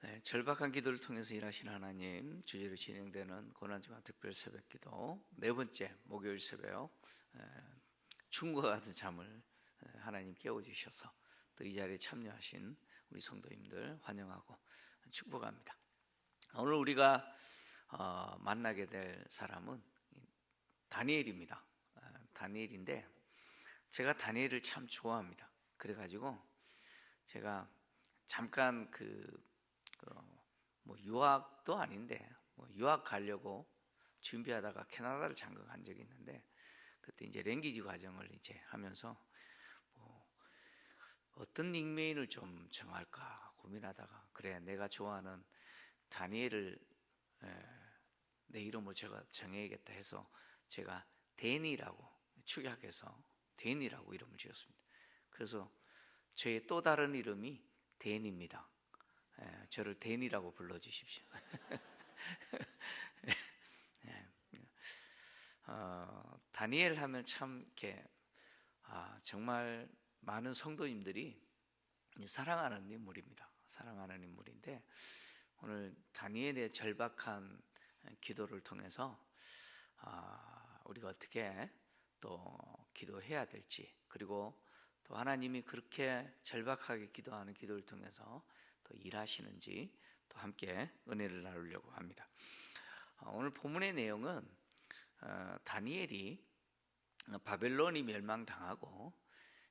네, 절박한 기도를 통해서 일하시는 하나님 주제로 진행되는 고난주간 특별 새벽기도 네 번째 목요일 새벽, 충과 같은 잠을 하나님 깨워주셔서 또 이 자리에 참여하신 우리 성도님들 환영하고 축복합니다. 오늘 우리가 만나게 될 사람은 다니엘입니다. 다니엘인데 제가 다니엘을 참 좋아합니다. 그래가지고 제가 잠깐 뭐 유학도 아닌데 유학 가려고 준비하다가 캐나다를 잠깐 간 적이 있는데, 그때 이제 랭귀지 과정을 이제 하면서 어떤 닉네임을 좀 정할까 고민하다가, 그래 내가 좋아하는 다니엘을 내 이름으로 제가 정해야겠다 해서 제가 데니라고 축약해서 데니라고 이름을 지었습니다. 그래서 저의 또 다른 이름이 데니입니다. 저를 데니라고 불러주십시오. 다니엘 하면 참 이렇게 정말 많은 성도님들이 사랑하는 인물입니다. 사랑하는 인물인데, 오늘 다니엘의 절박한 기도를 통해서 우리가 어떻게 또 기도해야 될지, 그리고 또 하나님이 그렇게 절박하게 기도하는 기도를 통해서 또 일하시는지 또 함께 은혜를 나누려고 합니다. 오늘 본문의 내용은 다니엘이 바벨론이 멸망당하고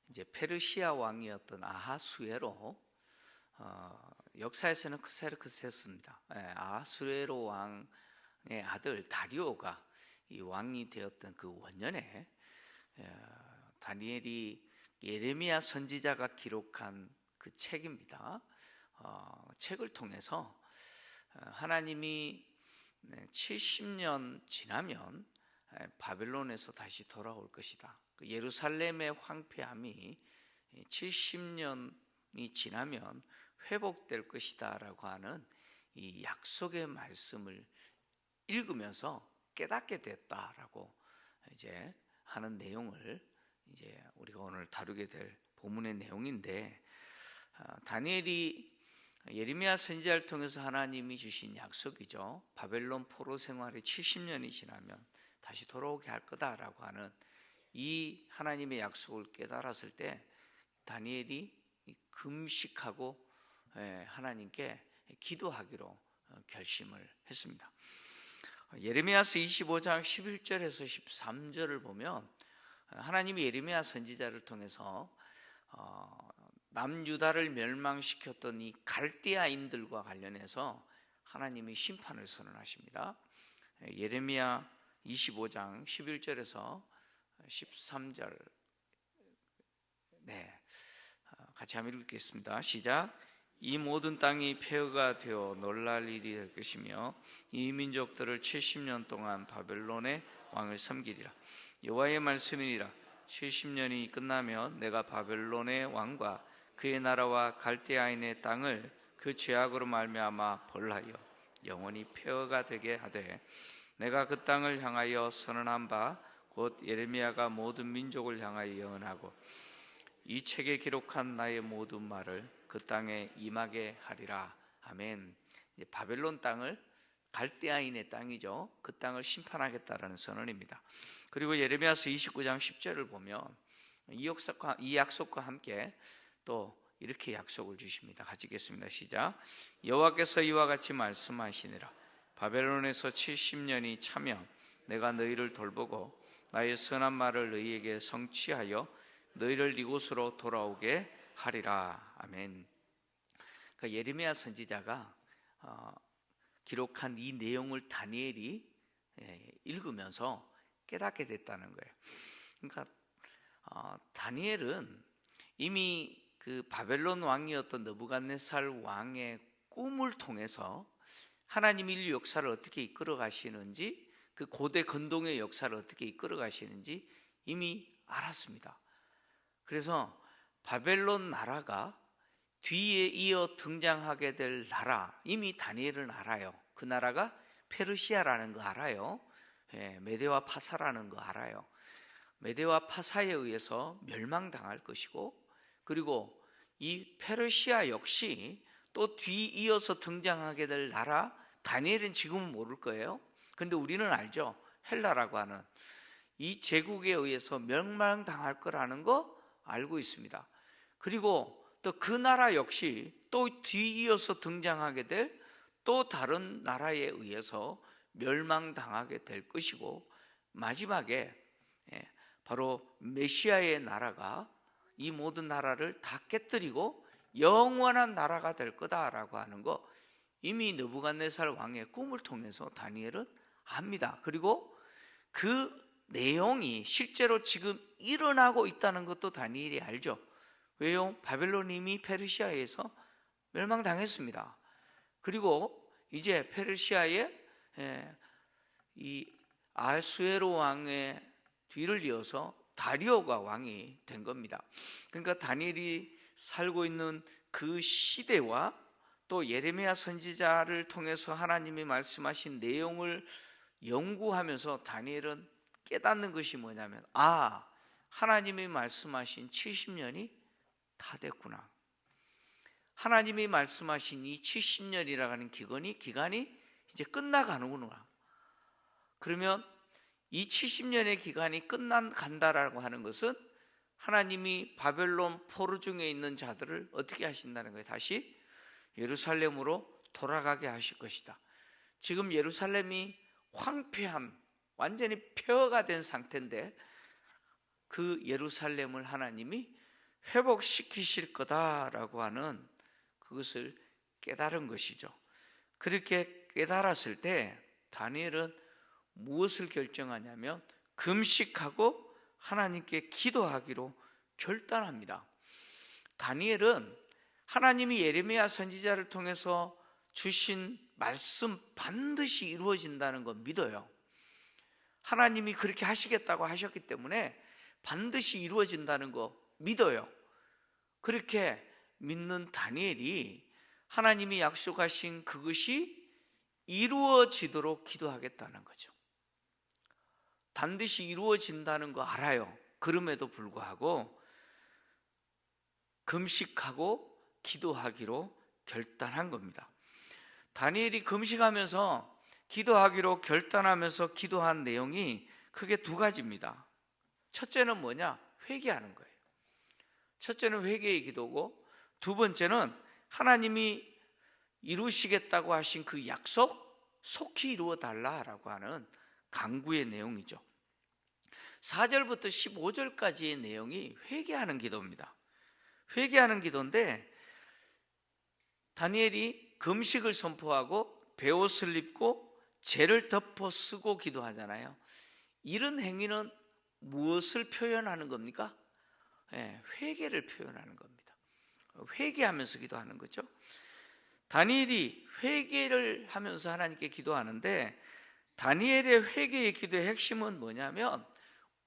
이제 페르시아 왕이었던 아하수에로, 역사에서는 크세르크세스입니다. 아하수에로 왕의 아들 다리오가 이 왕이 되었던 그 원년에 다니엘이 예레미야 선지자가 기록한 그 책입니다. 책을 통해서 하나님이 70년 지나면 바벨론에서 다시 돌아올 것이다. 예루살렘의 황폐함이 70년이 지나면 회복될 것이다 라고 하는 이 약속의 말씀을 읽으면서 깨닫게 됐다라고 이제 하는 내용을 이제 우리가 오늘 다루게 될 본문의 내용인데, 다니엘이 예레미야 선지자를 통해서 하나님이 주신 약속이죠. 바벨론 포로 생활이 70년이 지나면 다시 돌아오게 할 거다라고 하는 이 하나님의 약속을 깨달았을 때 다니엘이 금식하고 하나님께 기도하기로 결심을 했습니다. 예레미야서 25장 11절에서 13절을 보면 하나님이 예레미야 선지자를 통해서 남유다를 멸망시켰던 이 갈대아인들과 관련해서 하나님이 심판을 선언하십니다. 예레미야 25장 11절에서 13절, 같이 한번 읽겠습니다. 시작. 이 모든 땅이 폐허가 되어 놀랄 일이 될 것이며 이 민족들을 70년 동안 바벨론의 왕을 섬기리라. 여호와의 말씀이니라. 70년이 끝나면 내가 바벨론의 왕과 그의 나라와 갈대아인의 땅을 그 죄악으로 말미암아 벌하여 영원히 폐허가 되게 하되, 내가 그 땅을 향하여 선언한 바 곧 예레미야가 모든 민족을 향하여 예언하고 이 책에 기록한 나의 모든 말을 그 땅에 임하게 하리라. 아멘. 바벨론 땅을, 갈대아인의 땅이죠, 그 땅을 심판하겠다라는 선언입니다. 그리고 예레미야서 29장 10절을 보면 이 약속과 함께 또 이렇게 약속을 주십니다. 같이 읽겠습니다. 시작. 여호와께서 이와 같이 말씀하시니라. 바벨론에서 70년이 차면 내가 너희를 돌보고 나의 선한 말을 너희에게 성취하여 너희를 이곳으로 돌아오게 하리라. 아멘. 그러니까 예레미야 선지자가 기록한 이 내용을 다니엘이 읽으면서 깨닫게 됐다는 거예요. 그러니까 다니엘은 이미 그 바벨론 왕이었던 느부갓네살 왕의 꿈을 통해서 하나님 인류 역사를 어떻게 이끌어 가시는지, 그 고대 근동의 역사를 어떻게 이끌어 가시는지 이미 알았습니다. 그래서 바벨론 나라가 뒤에 이어 등장하게 될 나라, 이미 다니엘은 알아요. 그 나라가 페르시아라는 거 알아요. 메데와 파사라는 거 알아요. 메데와 파사에 의해서 멸망당할 것이고, 그리고 이 페르시아 역시 또 뒤이어서 등장하게 될 나라, 다니엘은 지금은 모를 거예요. 근데 우리는 알죠. 헬라라고 하는 이 제국에 의해서 멸망당할 거라는 거 알고 있습니다. 그리고 또 그 나라 역시 또 뒤이어서 등장하게 될 또 다른 나라에 의해서 멸망당하게 될 것이고, 마지막에 바로 메시아의 나라가 이 모든 나라를 다 깨뜨리고 영원한 나라가 될 거다라고 하는 거 이미 느부갓네살 왕의 꿈을 통해서 다니엘은 압니다. 그리고 그 내용이 실제로 지금 일어나고 있다는 것도 다니엘이 알죠. 왜요? 바벨론이 이미 페르시아에서 멸망당했습니다. 그리고 이제 페르시아의 이 아수에로 왕의 뒤를 이어서 다리오가 왕이 된 겁니다. 그러니까 다니엘이 살고 있는 그 시대와 또 예레미야 선지자를 통해서 하나님이 말씀하신 내용을 연구하면서 다니엘은 깨닫는 것이 뭐냐면, 하나님이 말씀하신 70년이 다 됐구나. 하나님이 말씀하신 이 70년이라고 하는 기간이 이제 끝나가는구나. 그러면 이 70년의 기간이 끝나간다라고 하는 것은 하나님이 바벨론 포로 중에 있는 자들을 어떻게 하신다는 거예요? 다시 예루살렘으로 돌아가게 하실 것이다. 지금 예루살렘이 황폐한, 완전히 폐허가 된 상태인데 그 예루살렘을 하나님이 회복시키실 거다라고 하는 그것을 깨달은 것이죠. 그렇게 깨달았을 때 다니엘은 무엇을 결정하냐면 금식하고 하나님께 기도하기로 결단합니다. 다니엘은 하나님이 예레미야 선지자를 통해서 주신 말씀 반드시 이루어진다는 거 믿어요. 하나님이 그렇게 하시겠다고 하셨기 때문에 반드시 이루어진다는 거 믿어요. 그렇게 믿는 다니엘이 하나님이 약속하신 그것이 이루어지도록 기도하겠다는 거죠. 반드시 이루어진다는 거 알아요. 그럼에도 불구하고 금식하고 기도하기로 결단한 겁니다. 다니엘이 금식하면서 기도하기로 결단하면서 기도한 내용이 크게 두 가지입니다. 첫째는 뭐냐? 회개하는 거예요. 첫째는 회개의 기도고, 두 번째는 하나님이 이루시겠다고 하신 그 약속 속히 이루어 달라라고 하는 간구의 내용이죠. 4절부터 15절까지의 내용이 회개하는 기도입니다. 회개하는 기도인데 다니엘이 금식을 선포하고 베옷을 입고 죄를 덮어 쓰고 기도하잖아요. 이런 행위는 무엇을 표현하는 겁니까? 회개를 표현하는 겁니다. 회개하면서 기도하는 거죠. 다니엘이 회개를 하면서 하나님께 기도하는데, 다니엘의 회개의 기도의 핵심은 뭐냐면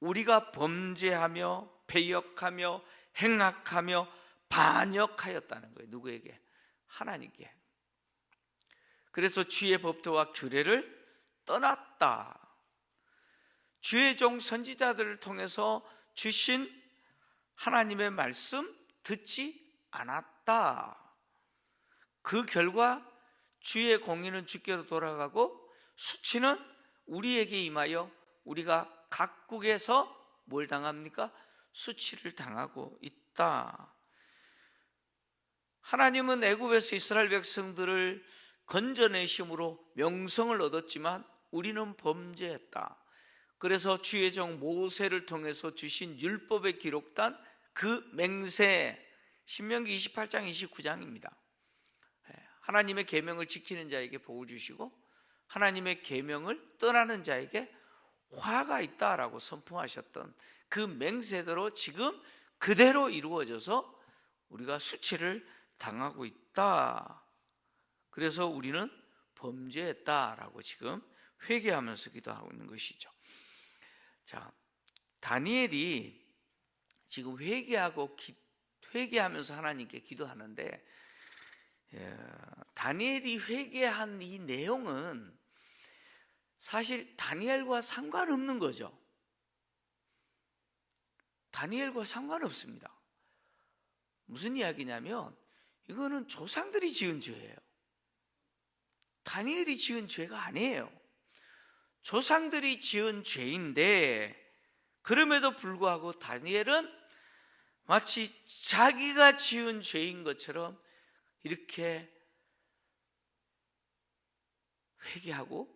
우리가 범죄하며 배역하며 행악하며 반역하였다는 거예요. 누구에게? 하나님께. 그래서 주의 법도와 규례를 떠났다. 주의 종 선지자들을 통해서 주신 하나님의 말씀 듣지 않았다. 그 결과 주의 공의는 주께로 돌아가고 수치는 우리에게 임하여 우리가 각국에서 뭘 당합니까? 수치를 당하고 있다. 하나님은 애굽에서 이스라엘 백성들을 건져내심으로 명성을 얻었지만 우리는 범죄했다. 그래서 주의 종 모세를 통해서 주신 율법에 기록된 그 맹세, 신명기 28장 29장입니다. 하나님의 계명을 지키는 자에게 복을 주시고 하나님의 계명을 떠나는 자에게 화가 있다라고 선포하셨던 그 맹세대로 지금 그대로 이루어져서 우리가 수치를 당하고 있다. 그래서 우리는 범죄했다라고 지금 회개하면서 기도하고 있는 것이죠. 자, 다니엘이 지금 회개하면서 하나님께 기도하는데, 다니엘이 회개한 이 내용은 사실 다니엘과 상관없는 거죠. 다니엘과 상관없습니다. 무슨 이야기냐면 이거는 조상들이 지은 죄예요. 다니엘이 지은 죄가 아니에요. 조상들이 지은 죄인데, 그럼에도 불구하고 다니엘은 마치 자기가 지은 죄인 것처럼 이렇게 회개하고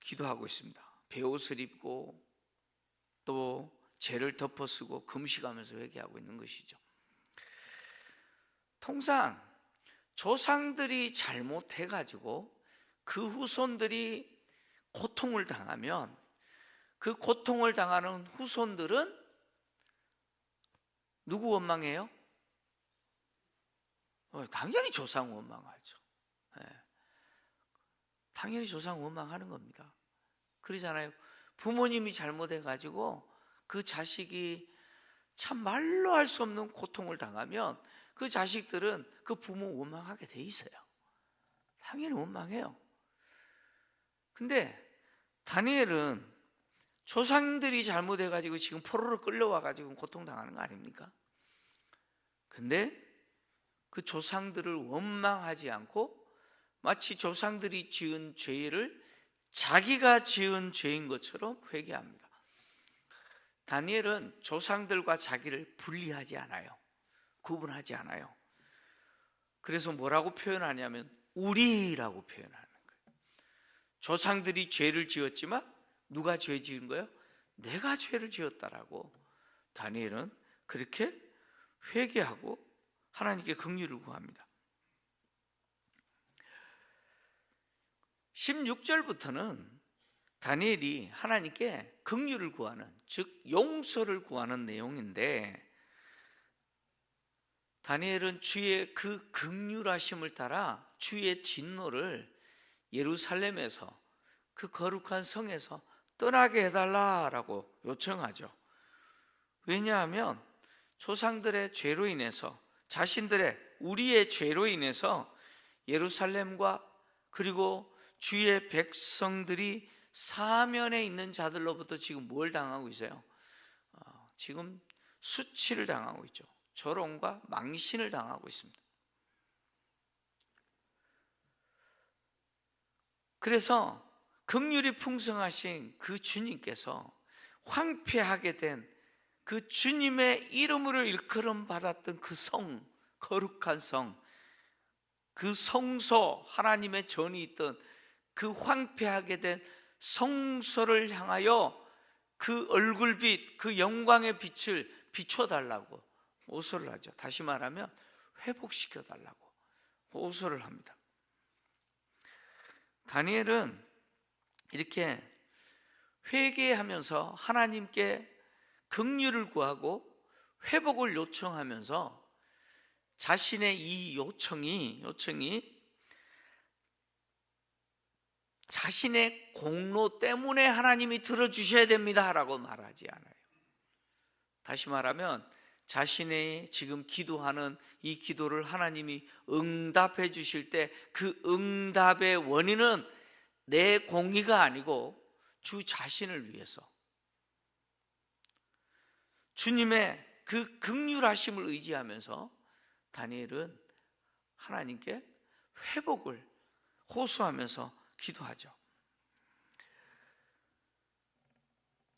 기도하고 있습니다. 베옷을 입고 또 죄를 덮어쓰고 금식하면서 회개하고 있는 것이죠. 통상 조상들이 잘못해가지고 그 후손들이 고통을 당하면 그 고통을 당하는 후손들은 누구 원망해요? 당연히 조상 원망하죠. 당연히 조상 원망하는 겁니다. 그러잖아요. 부모님이 잘못해가지고 그 자식이 참 말로 할 수 없는 고통을 당하면 그 자식들은 그 부모 원망하게 돼 있어요. 당연히 원망해요. 근데 다니엘은 조상들이 잘못해가지고 지금 포로로 끌려와가지고 고통당하는 거 아닙니까? 근데 그 조상들을 원망하지 않고 마치 조상들이 지은 죄를 자기가 지은 죄인 것처럼 회개합니다. 다니엘은 조상들과 자기를 분리하지 않아요. 구분하지 않아요. 그래서 뭐라고 표현하냐면 우리라고 표현하는 거예요. 조상들이 죄를 지었지만 누가 죄 지은 거예요? 내가 죄를 지었다라고 다니엘은 그렇게 회개하고 하나님께 긍휼을 구합니다. 16절부터는 다니엘이 하나님께 긍휼을 구하는, 즉 용서를 구하는 내용인데, 다니엘은 주의 그 긍휼하심을 따라 주의 진노를 예루살렘에서 그 거룩한 성에서 떠나게 해달라라고 요청하죠. 왜냐하면 조상들의 죄로 인해서, 우리의 죄로 인해서 예루살렘과 그리고 주의 백성들이 사면에 있는 자들로부터 지금 뭘 당하고 있어요? 지금 수치를 당하고 있죠. 조롱과 망신을 당하고 있습니다. 그래서 긍휼이 풍성하신 그 주님께서 황폐하게 된 그 주님의 이름으로 일컬음 받았던 그 성, 거룩한 성, 그 성소, 하나님의 전이 있던 그 황폐하게 된 성소를 향하여 그 얼굴빛, 그 영광의 빛을 비춰달라고 호소를 하죠. 다시 말하면 회복시켜달라고 호소를 합니다. 다니엘은 이렇게 회개하면서 하나님께 긍휼을 구하고 회복을 요청하면서 자신의 이 요청이 자신의 공로 때문에 하나님이 들어주셔야 됩니다 라고 말하지 않아요. 다시 말하면 자신의 지금 기도하는 이 기도를 하나님이 응답해 주실 때 그 응답의 원인은 내 공의가 아니고 주 자신을 위해서, 주님의 그 긍휼하심을 의지하면서 다니엘은 하나님께 회복을 호소하면서 기도하죠.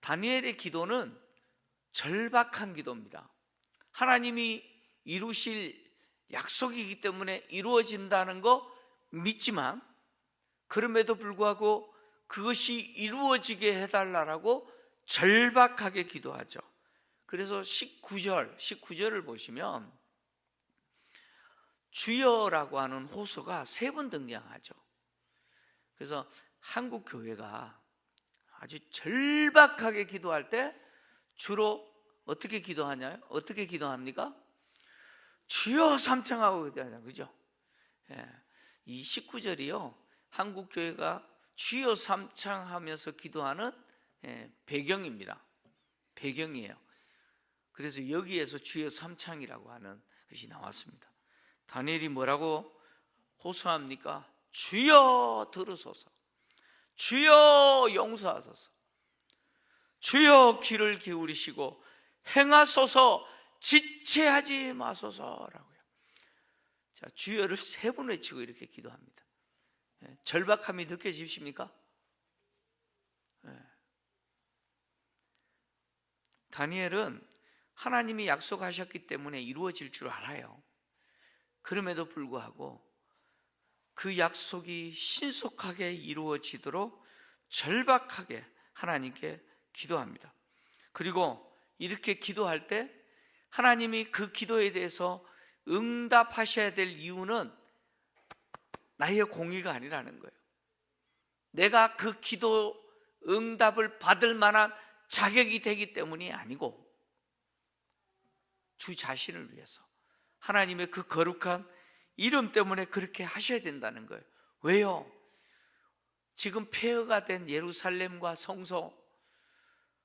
다니엘의 기도는 절박한 기도입니다. 하나님이 이루실 약속이기 때문에 이루어진다는 거 믿지만, 그럼에도 불구하고 그것이 이루어지게 해달라고 절박하게 기도하죠. 그래서 19절을 보시면 주여라고 하는 호소가 3번 등장하죠. 그래서 한국 교회가 아주 절박하게 기도할 때 주로 어떻게 기도하냐요? 어떻게 기도합니까? 주여 삼창하고 기도하잖아요. 그죠? 이 19절이요, 한국 교회가 주여 삼창하면서 기도하는 배경입니다. 배경이에요. 그래서 여기에서 주여 삼창이라고 하는 것이 나왔습니다. 다니엘이 뭐라고 호소합니까? 주여 들으소서, 주여 용서하소서, 주여 귀를 기울이시고 행하소서, 지체하지 마소서라고요. 자, 주여를 3번 외치고 이렇게 기도합니다. 절박함이 느껴지십니까? 다니엘은 하나님이 약속하셨기 때문에 이루어질 줄 알아요. 그럼에도 불구하고 그 약속이 신속하게 이루어지도록 절박하게 하나님께 기도합니다. 그리고 이렇게 기도할 때 하나님이 그 기도에 대해서 응답하셔야 될 이유는 나의 공의가 아니라는 거예요. 내가 그 기도 응답을 받을 만한 자격이 되기 때문이 아니고 주 자신을 위해서 하나님의 그 거룩한 이름 때문에 그렇게 하셔야 된다는 거예요. 왜요? 지금 폐허가 된 예루살렘과 성소,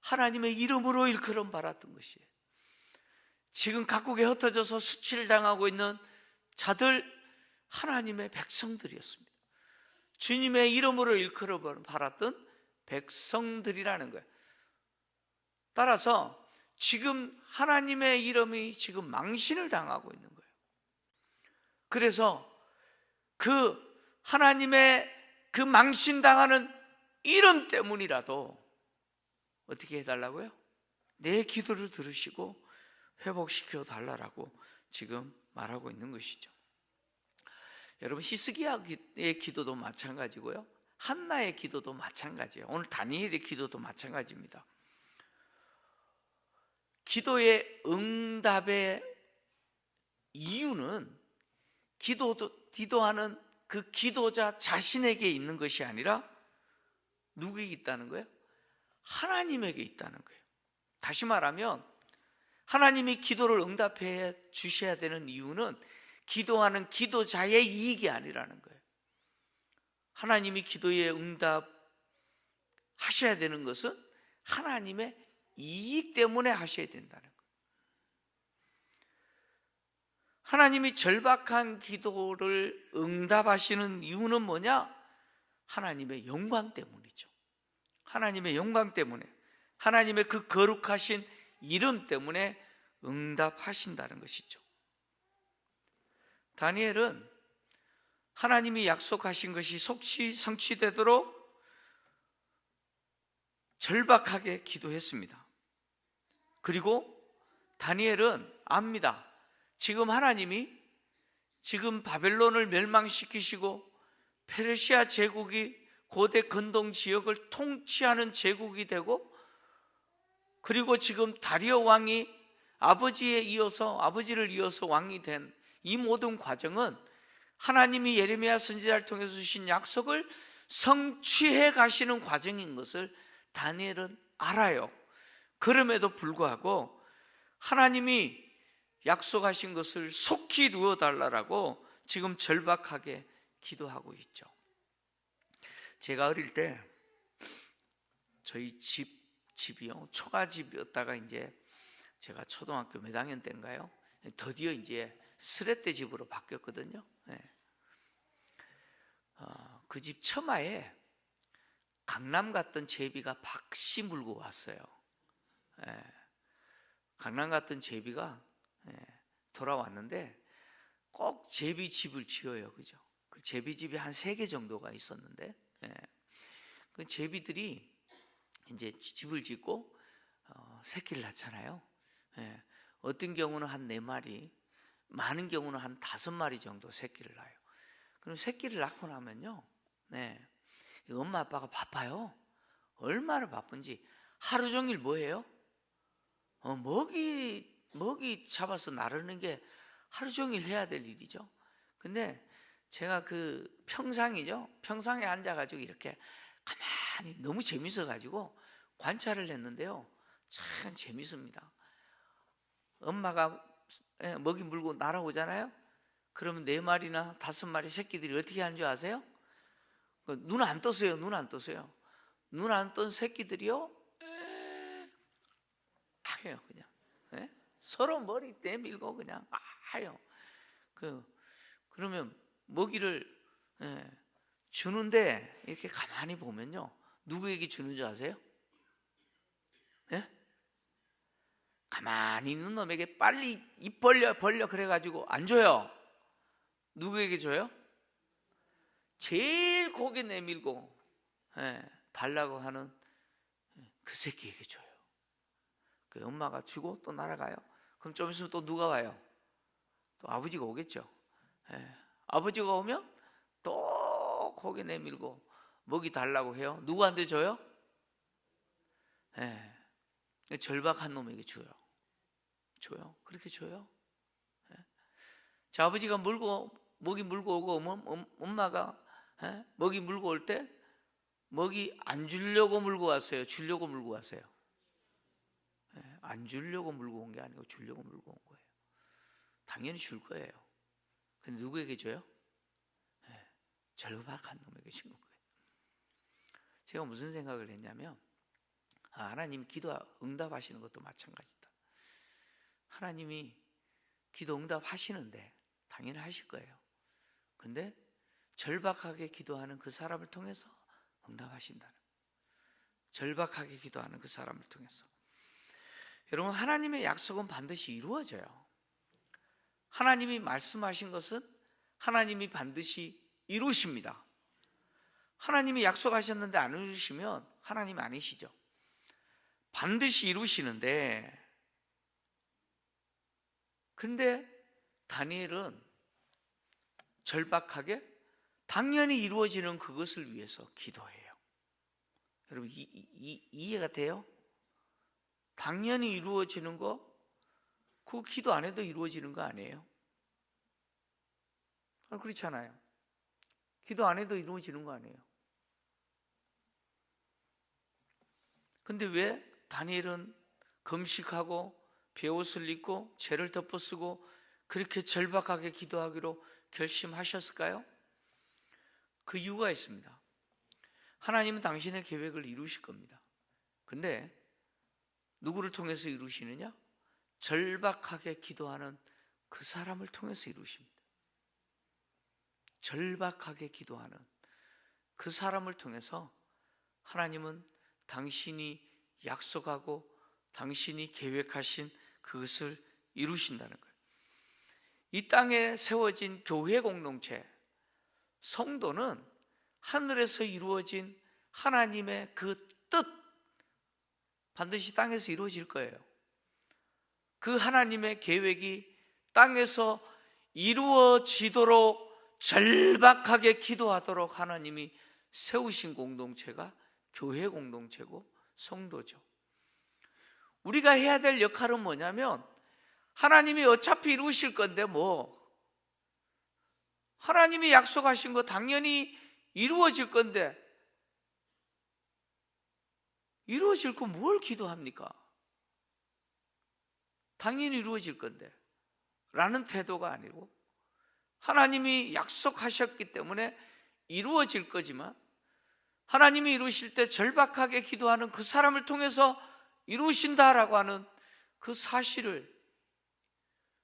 하나님의 이름으로 일컬음 받았던 것이에요. 지금 각국에 흩어져서 수치를 당하고 있는 자들, 하나님의 백성들이었습니다. 주님의 이름으로 일컬음 받았던 백성들이라는 거예요. 따라서 지금 하나님의 이름이 지금 망신을 당하고 있는 거예요. 그래서 그 하나님의 그 망신당하는 이름 때문이라도 어떻게 해달라고요? 내 기도를 들으시고 회복시켜 달라고 지금 말하고 있는 것이죠. 여러분, 히스기야의 기도도 마찬가지고요, 한나의 기도도 마찬가지예요. 오늘 다니엘의 기도도 마찬가지입니다. 기도의 응답의 이유는 기도하는 그 기도자 자신에게 있는 것이 아니라 누구에게 있다는 거예요? 하나님에게 있다는 거예요. 다시 말하면 하나님이 기도를 응답해 주셔야 되는 이유는 기도하는 기도자의 이익이 아니라는 거예요. 하나님이 기도에 응답하셔야 되는 것은 하나님의 이익 때문에 하셔야 된다는 거예요. 하나님이 절박한 기도를 응답하시는 이유는 뭐냐? 하나님의 영광 때문이죠. 하나님의 영광 때문에, 하나님의 그 거룩하신 이름 때문에 응답하신다는 것이죠. 다니엘은 하나님이 약속하신 것이 속히 성취되도록 절박하게 기도했습니다. 그리고 다니엘은 압니다. 지금 하나님이 지금 바벨론을 멸망시키시고 페르시아 제국이 고대 근동 지역을 통치하는 제국이 되고, 그리고 지금 다리오 왕이 아버지를 이어서 왕이 된 이 모든 과정은 하나님이 예레미야 선지자를 통해서 주신 약속을 성취해 가시는 과정인 것을 다니엘은 알아요. 그럼에도 불구하고 하나님이 약속하신 것을 속히 이루어 달라고 지금 절박하게 기도하고 있죠. 제가 어릴 때 저희 집이요, 초가집이었다가 이제 제가 초등학교 몇 학년 때인가요? 드디어 이제 스레떼 집으로 바뀌었거든요. 그 집 처마에 강남 갔던 제비가 박씨 물고 왔어요. 강남 갔던 제비가 돌아왔는데 꼭 제비집을 지어요. 그죠? 그 제비집이 한 3개 정도가 있었는데, 그 제비들이 이제 집을 짓고 새끼를 낳잖아요. 어떤 경우는 한 4마리, 많은 경우는 한 5마리 정도 새끼를 낳아요. 그럼 새끼를 낳고 나면요, 엄마 아빠가 바빠요. 얼마나 바쁜지 하루 종일 뭐 해요? 먹이 잡아서 나르는 게 하루 종일 해야 될 일이죠. 근데 제가 그 평상에 앉아가지고 이렇게 가만히 너무 재밌어가지고 관찰을 했는데요, 참 재밌습니다. 엄마가 먹이 물고 날아오잖아요. 그러면 4마리나 5마리 새끼들이 어떻게 하는 줄 아세요? 눈 안 떴어요. 눈 안 뜬 새끼들이요, 해요. 그냥 서로 머리 내밀고 그냥 해요. 그러면 먹이를 주는데 이렇게 가만히 보면요, 누구에게 주는 줄 아세요? 가만히 있는 놈에게 빨리 입 벌려 그래가지고 안 줘요. 누구에게 줘요? 제일 고개 내밀고 달라고 하는 그 새끼에게 줘요. 그 엄마가 주고 또 날아가요. 그럼 좀 있으면 또 누가 와요? 또 아버지가 오겠죠. 아버지가 오면 또 고개 내밀고 먹이 달라고 해요. 누구한테 줘요? 절박한 놈에게 줘요. 그렇게 줘요. 자, 아버지가 먹이 물고 오고 엄마가 먹이 물고 올 때 먹이 안 주려고 물고 왔어요? 주려고 물고 왔어요? 안 주려고 물고 온 게 아니고 주려고 물고 온 거예요. 당연히 줄 거예요. 근데 누구에게 줘요? 절박한 놈에게 주는 거예요. 제가 무슨 생각을 했냐면 하나님이 기도 응답하시는 것도 마찬가지다. 하나님이 기도 응답하시는데 당연히 하실 거예요. 근데 절박하게 기도하는 그 사람을 통해서 응답하신다는 거예요. 절박하게 기도하는 그 사람을 통해서. 여러분, 하나님의 약속은 반드시 이루어져요. 하나님이 말씀하신 것은 하나님이 반드시 이루십니다. 하나님이 약속하셨는데 안 이루시면 하나님이 아니시죠. 반드시 이루시는데, 근데 다니엘은 절박하게 당연히 이루어지는 그것을 위해서 기도해요. 여러분, 이해가 돼요? 당연히 이루어지는 거, 그거 기도 안 해도 이루어지는 거 아니에요? 그렇잖아요. 기도 안 해도 이루어지는 거 아니에요? 근데 왜 다니엘은 금식하고 베옷을 입고 죄를 덮어쓰고 그렇게 절박하게 기도하기로 결심하셨을까요? 그 이유가 있습니다. 하나님은 당신의 계획을 이루실 겁니다. 근데 누구를 통해서 이루시느냐? 절박하게 기도하는 그 사람을 통해서 이루십니다. 절박하게 기도하는 그 사람을 통해서 하나님은 당신이 약속하고 당신이 계획하신 그것을 이루신다는 거예요. 이 땅에 세워진 교회 공동체, 성도는 하늘에서 이루어진 하나님의 그 뜻, 반드시 땅에서 이루어질 거예요. 그 하나님의 계획이 땅에서 이루어지도록 절박하게 기도하도록 하나님이 세우신 공동체가 교회 공동체고 성도죠. 우리가 해야 될 역할은 뭐냐면, 하나님이 어차피 이루실 건데 하나님이 약속하신 거 당연히 이루어질 건데 이루어질 거 뭘 기도합니까? 당연히 이루어질 건데 라는 태도가 아니고, 하나님이 약속하셨기 때문에 이루어질 거지만 하나님이 이루실 때 절박하게 기도하는 그 사람을 통해서 이루신다라고 하는 그 사실을,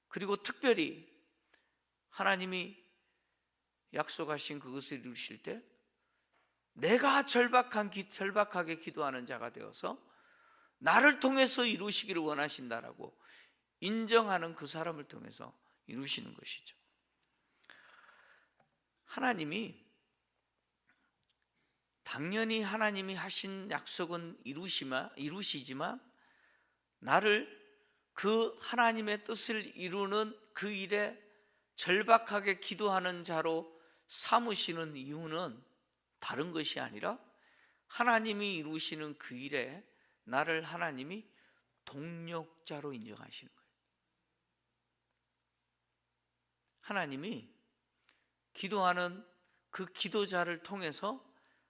그리고 특별히 하나님이 약속하신 그것을 이루실 때 내가 절박하게 기도하는 자가 되어서 나를 통해서 이루시기를 원하신다라고 인정하는 그 사람을 통해서 이루시는 것이죠. 하나님이 당연히 하나님이 하신 약속은 이루시지만 나를 그 하나님의 뜻을 이루는 그 일에 절박하게 기도하는 자로 삼으시는 이유는 다른 것이 아니라, 하나님이 이루시는 그 일에 나를 하나님이 동력자로 인정하시는 거예요. 하나님이 기도하는 그 기도자를 통해서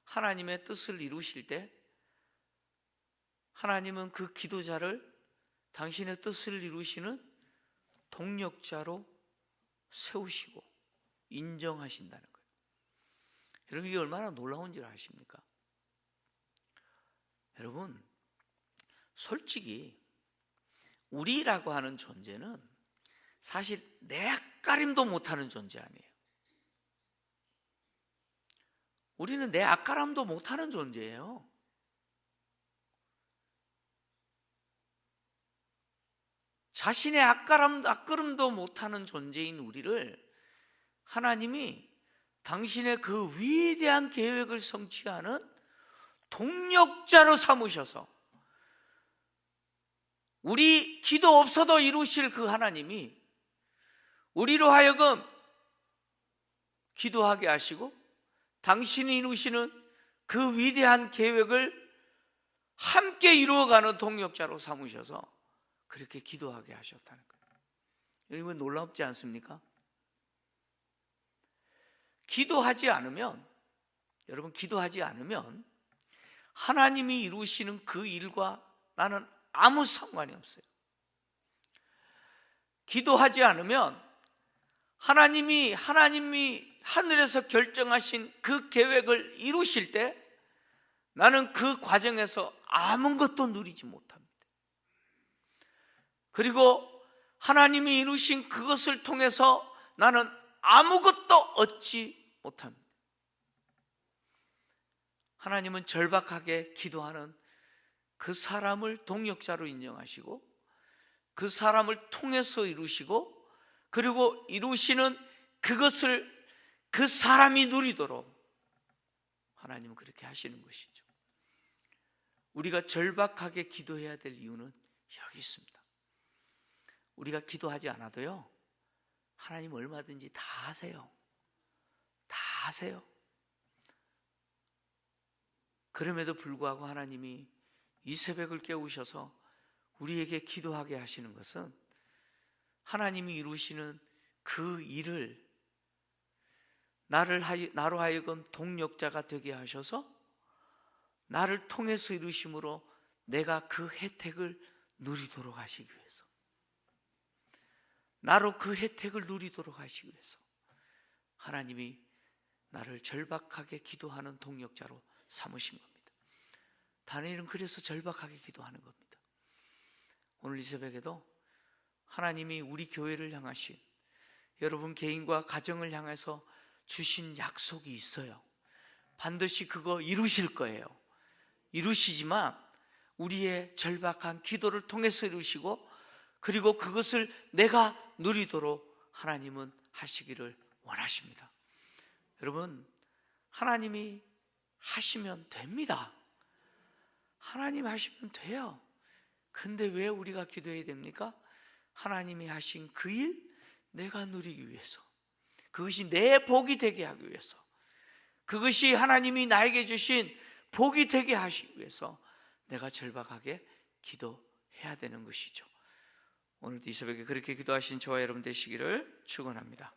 하나님의 뜻을 이루실 때, 하나님은 그 기도자를 당신의 뜻을 이루시는 동력자로 세우시고 인정하신다는 거예요. 여러분, 이게 얼마나 놀라운 줄 아십니까? 여러분, 솔직히 우리라고 하는 존재는 사실 내 앞가림도 못하는 존재 아니에요. 우리는 내 앞가림도 못하는 존재예요. 자신의 앞걸음도 못하는 존재인 우리를 하나님이 당신의 그 위대한 계획을 성취하는 동력자로 삼으셔서 우리 기도 없어도 이루실 그 하나님이 우리로 하여금 기도하게 하시고 당신이 이루시는 그 위대한 계획을 함께 이루어가는 동력자로 삼으셔서 그렇게 기도하게 하셨다는 거예요. 여러분, 놀랍지 않습니까? 기도하지 않으면, 여러분, 기도하지 않으면 하나님이 이루시는 그 일과 나는 아무 상관이 없어요. 기도하지 않으면 하나님이 하늘에서 결정하신 그 계획을 이루실 때 나는 그 과정에서 아무것도 누리지 못합니다. 그리고 하나님이 이루신 그것을 통해서 나는 아무것도 얻지 못합니다. 하나님은 절박하게 기도하는 그 사람을 동력자로 인정하시고 그 사람을 통해서 이루시고 그리고 이루시는 그것을 그 사람이 누리도록 하나님은 그렇게 하시는 것이죠. 우리가 절박하게 기도해야 될 이유는 여기 있습니다. 우리가 기도하지 않아도요, 하나님 얼마든지 다 하세요. 다 하세요. 그럼에도 불구하고 하나님이 이 새벽을 깨우셔서 우리에게 기도하게 하시는 것은 하나님이 이루시는 그 일을 나로 하여금 동력자가 되게 하셔서 나를 통해서 이루심으로 내가 그 혜택을 누리도록 하시기 위해서, 나로 그 혜택을 누리도록 하시기 위해서 하나님이 나를 절박하게 기도하는 동력자로 삼으신 겁니다. 다니엘은 그래서 절박하게 기도하는 겁니다. 오늘 이 새벽에도 하나님이 우리 교회를 향하신, 여러분 개인과 가정을 향해서 주신 약속이 있어요. 반드시 그거 이루실 거예요. 이루시지만 우리의 절박한 기도를 통해서 이루시고 그리고 그것을 내가 누리도록 하나님은 하시기를 원하십니다. 여러분, 하나님이 하시면 됩니다. 하나님 하시면 돼요. 근데 왜 우리가 기도해야 됩니까? 하나님이 하신 그 일 내가 누리기 위해서, 그것이 내 복이 되게 하기 위해서, 그것이 하나님이 나에게 주신 복이 되게 하시기 위해서 내가 절박하게 기도해야 되는 것이죠. 오늘도 이 새벽에 그렇게 기도하신 저와 여러분 되시기를 축원합니다.